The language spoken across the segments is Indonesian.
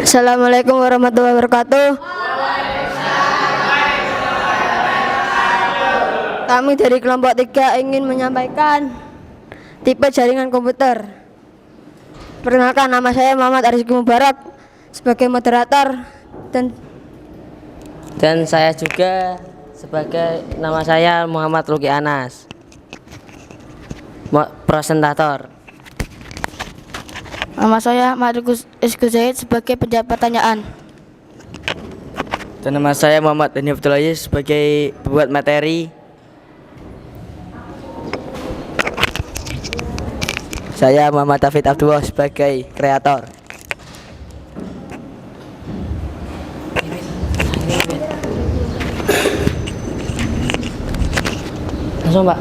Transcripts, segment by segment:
Assalamualaikum warahmatullahi wabarakatuh. Kami dari kelompok 3 ingin menyampaikan tipe jaringan komputer. Perkenalkan, nama saya Muhammad Arizki Mubarak sebagai moderator dan saya juga sebagai nama saya Muhammad Luki Anas, presentator. Nama saya Markus Isku Zaid sebagai penjawab pertanyaan. Dan nama saya Muhammad Dani Abdul Aziz sebagai pembuat materi. Saya Muhammad David Abdullah sebagai kreator. Langsung, Pak.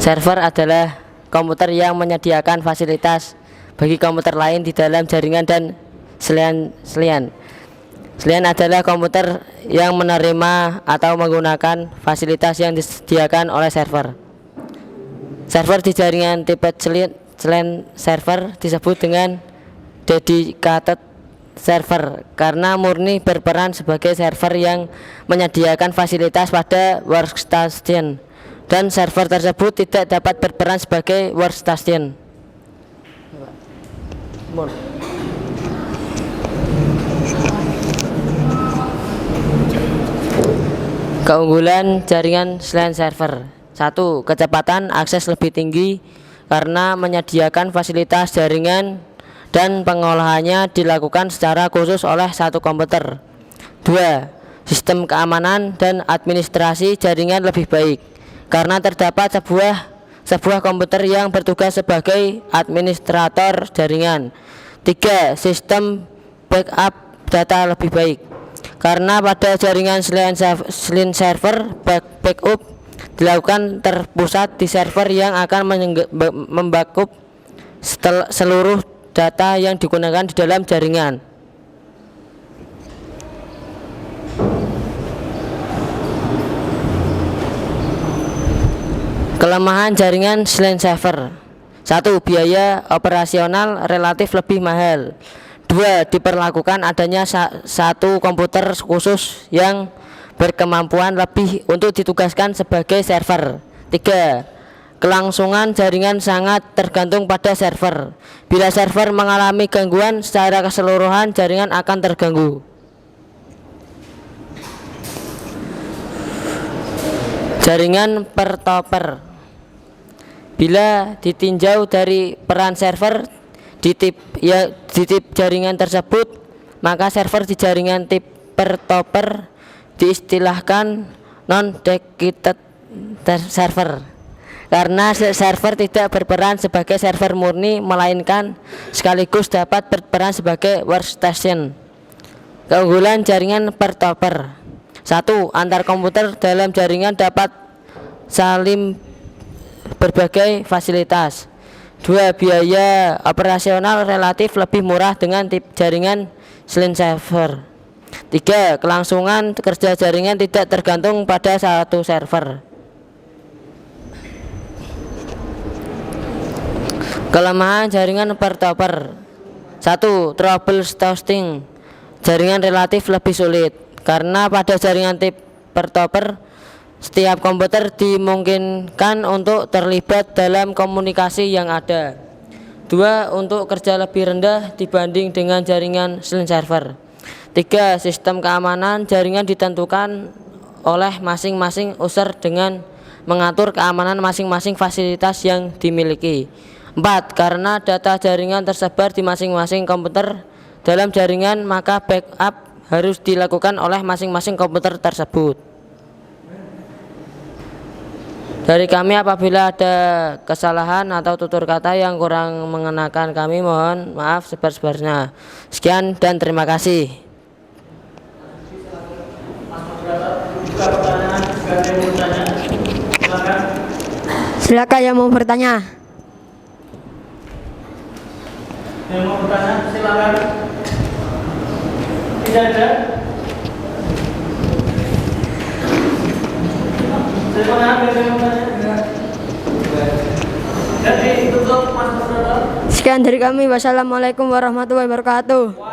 Server adalah komputer yang menyediakan fasilitas bagi komputer lain di dalam jaringan dan selain adalah komputer yang menerima atau menggunakan fasilitas yang disediakan oleh server. Server di jaringan tipe selain server disebut dengan dedicated server karena murni berperan sebagai server yang menyediakan fasilitas pada workstation, dan server tersebut tidak dapat berperan sebagai workstation. Keunggulan jaringan selain server: 1. Kecepatan akses lebih tinggi karena menyediakan fasilitas jaringan dan pengolahannya dilakukan secara khusus oleh satu komputer. 2. Sistem keamanan dan administrasi jaringan lebih baik karena terdapat sebuah komputer yang bertugas sebagai administrator jaringan. 3. Sistem backup data lebih baik karena pada jaringan selain server, backup dilakukan terpusat di server yang akan membackup seluruh data yang digunakan di dalam jaringan. Kelemahan jaringan selain server: 1. Biaya operasional relatif lebih mahal. 2. Diperlakukan adanya satu komputer khusus yang berkemampuan lebih untuk ditugaskan sebagai server. 3. Kelangsungan jaringan sangat tergantung pada server. Bila server mengalami gangguan, secara keseluruhan jaringan akan terganggu. Jaringan per topper: bila ditinjau dari peran server di tip jaringan tersebut, maka server di jaringan tip per topper diistilahkan non-dedicated server karena server tidak berperan sebagai server murni, melainkan sekaligus dapat berperan sebagai workstation. Keunggulan jaringan per topper: 1. Antar komputer dalam jaringan dapat saling berbagai fasilitas. 2. Biaya operasional relatif lebih murah dengan tip jaringan selain server. 3. Kelangsungan kerja jaringan tidak tergantung pada satu server. Kelemahan jaringan per topper: 1. Troubleshooting jaringan relatif lebih sulit karena pada jaringan tip per topper setiap komputer dimungkinkan untuk terlibat dalam komunikasi yang ada. 2. Untuk kerja lebih rendah dibanding dengan jaringan selain server. 3. Sistem keamanan jaringan ditentukan oleh masing-masing user dengan mengatur keamanan masing-masing fasilitas yang dimiliki. 4. Karena data jaringan tersebar di masing-masing komputer dalam jaringan, maka backup harus dilakukan oleh masing-masing komputer tersebut. Dari kami, apabila ada kesalahan atau tutur kata yang kurang mengenakan, kami mohon maaf sebar-sebarnya. Sekian dan terima kasih. Silakan yang mau bertanya. Yang mau bertanya silakan. Tidak ada. Sekian dari kami. Wassalamualaikum warahmatullahi wabarakatuh.